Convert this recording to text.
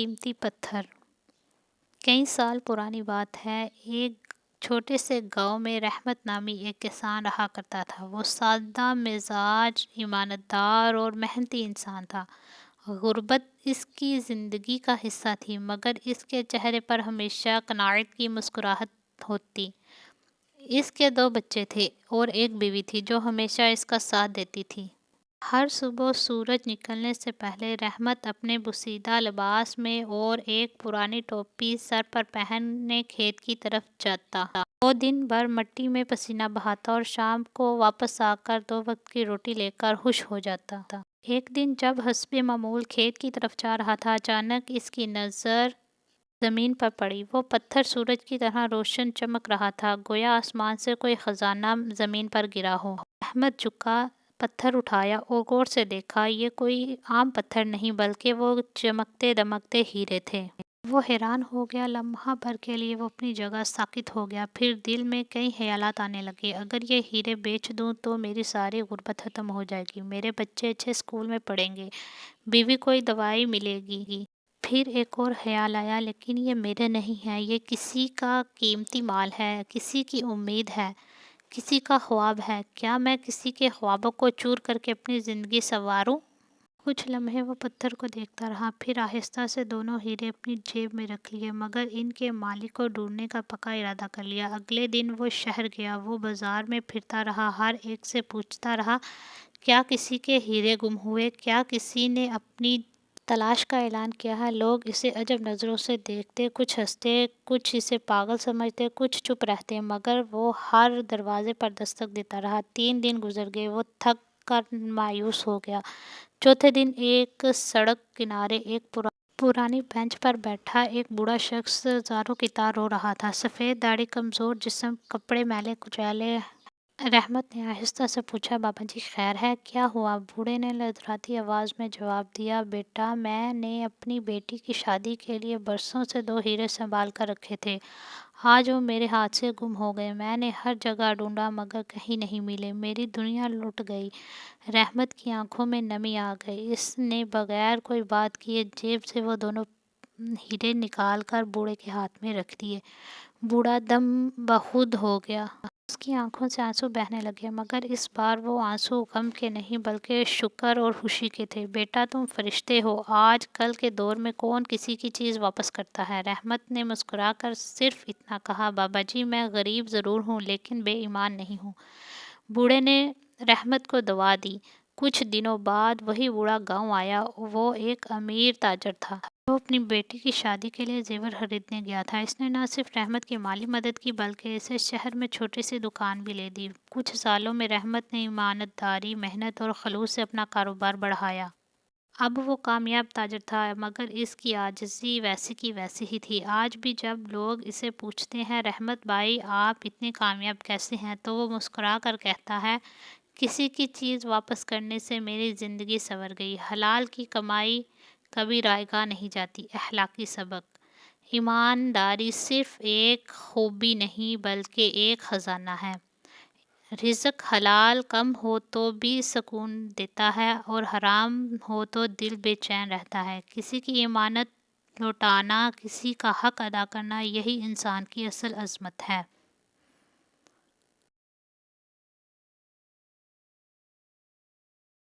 قیمتی پتھر۔ کئی سال پرانی بات ہے، ایک چھوٹے سے گاؤں میں رحمت نامی ایک کسان رہا کرتا تھا۔ وہ سادہ مزاج، ایماندار اور محنتی انسان تھا۔ غربت اس کی زندگی کا حصہ تھی، مگر اس کے چہرے پر ہمیشہ قناعت کی مسکراہٹ ہوتی۔ اس کے 2 بچے تھے اور ایک بیوی تھی جو ہمیشہ اس کا ساتھ دیتی تھی۔ ہر صبح سورج نکلنے سے پہلے رحمت اپنے بوسیدہ لباس میں اور ایک پرانی ٹوپی سر پر پہنے کھیت کی طرف جاتا۔ وہ دن بھر مٹی میں پسینہ بہاتا اور شام کو واپس آ کر 2 وقت کی روٹی لے کر خوش ہو جاتا۔ ایک دن جب حسب معمول کھیت کی طرف جا رہا تھا، اچانک اس کی نظر زمین پر پڑی۔ وہ پتھر سورج کی طرح روشن چمک رہا تھا، گویا آسمان سے کوئی خزانہ زمین پر گرا ہو۔ رحمت جھکا، پتھر اٹھایا اور غور سے دیکھا۔ یہ کوئی عام پتھر نہیں بلکہ وہ چمکتے دمکتے ہیرے تھے۔ وہ حیران ہو گیا۔ لمحہ بھر کے لیے وہ اپنی جگہ ساکت ہو گیا، پھر دل میں کئی خیالات آنے لگے۔ اگر یہ ہیرے بیچ دوں تو میری ساری غربت ختم ہو جائے گی، میرے بچے اچھے اسکول میں پڑھیں گے، بیوی کوئی دوائی ملے گی۔ پھر ایک اور خیال آیا، لیکن یہ میرے نہیں ہے، یہ کسی کا قیمتی مال ہے، کسی کی امید ہے، کسی کا خواب ہے۔ کیا میں کسی کے خوابوں کو چور کر کے اپنی زندگی سنواروں؟ کچھ لمحے وہ پتھر کو دیکھتا رہا، پھر آہستہ سے دونوں ہیرے اپنی جیب میں رکھ لیے، مگر ان کے مالک کو ڈھونڈنے کا پکا ارادہ کر لیا۔ اگلے دن وہ شہر گیا۔ وہ بازار میں پھرتا رہا، ہر ایک سے پوچھتا رہا، کیا کسی کے ہیرے گم ہوئے؟ کیا کسی نے اپنی تلاش کا اعلان کیا ہے؟ لوگ اسے عجب نظروں سے دیکھتے، کچھ ہنستے، کچھ اسے پاگل سمجھتے، کچھ چپ رہتے، مگر وہ ہر دروازے پر دستک دیتا رہا۔ 3 دن گزر گئے۔ وہ تھک کر مایوس ہو گیا۔ چوتھے دن ایک سڑک کنارے ایک پرانی بینچ پر بیٹھا ایک بوڑھا شخص زاروں کی طرح رو رہا تھا۔ سفید داڑھی، کمزور جسم، کپڑے میلے کچیلے۔ رحمت نے آہستہ سے پوچھا، بابا جی خیر ہے؟ کیا ہوا؟ بوڑھے نے لدھراتی آواز میں جواب دیا، بیٹا میں نے اپنی بیٹی کی شادی کے لیے برسوں سے 2 ہیرے سنبھال کر رکھے تھے، آج وہ میرے ہاتھ سے گم ہو گئے۔ میں نے ہر جگہ ڈھونڈا مگر کہیں نہیں ملے، میری دنیا لٹ گئی۔ رحمت کی آنکھوں میں نمی آ گئی۔ اس نے بغیر کوئی بات کیے جیب سے وہ دونوں ہیرے نکال کر بوڑھے کے ہاتھ میں رکھ دیے۔ بوڑھا دم بخود ہو گیا۔ اس کی آنکھوں سے آنسو بہنے لگے، مگر اس بار وہ آنسو غم کے نہیں بلکہ شکر اور خوشی کے تھے۔ بیٹا تم فرشتے ہو، آج کل کے دور میں کون کسی کی چیز واپس کرتا ہے؟ رحمت نے مسکرا کر صرف اتنا کہا، بابا جی میں غریب ضرور ہوں لیکن بے ایمان نہیں ہوں۔ بوڑھے نے رحمت کو دعا دی۔ کچھ دنوں بعد وہی بوڑھا گاؤں آیا۔ وہ ایک امیر تاجر تھا۔ وہ اپنی بیٹی کی شادی کے لیے زیور خریدنے گیا تھا۔ اس نے نہ صرف رحمت کی مالی مدد کی بلکہ اسے شہر میں چھوٹی سی دکان بھی لے دی۔ کچھ سالوں میں رحمت نے ایمانداری، محنت اور خلوص سے اپنا کاروبار بڑھایا۔ اب وہ کامیاب تاجر تھا، مگر اس کی عاجزی ویسی کی ویسی ہی تھی۔ آج بھی جب لوگ اسے پوچھتے ہیں، رحمت بھائی آپ اتنے کامیاب کیسے ہیں، تو وہ مسکرا کر کہتا ہے، کسی کی چیز واپس کرنے سے میری زندگی سنور گئی۔ حلال کی کمائی کبھی رائیگاں نہیں جاتی۔ اخلاقی سبق: ایمانداری صرف ایک خوبی نہیں بلکہ ایک خزانہ ہے۔ رزق حلال کم ہو تو بھی سکون دیتا ہے اور حرام ہو تو دل بے چین رہتا ہے۔ کسی کی امانت لوٹانا، کسی کا حق ادا کرنا، یہی انسان کی اصل عظمت ہے۔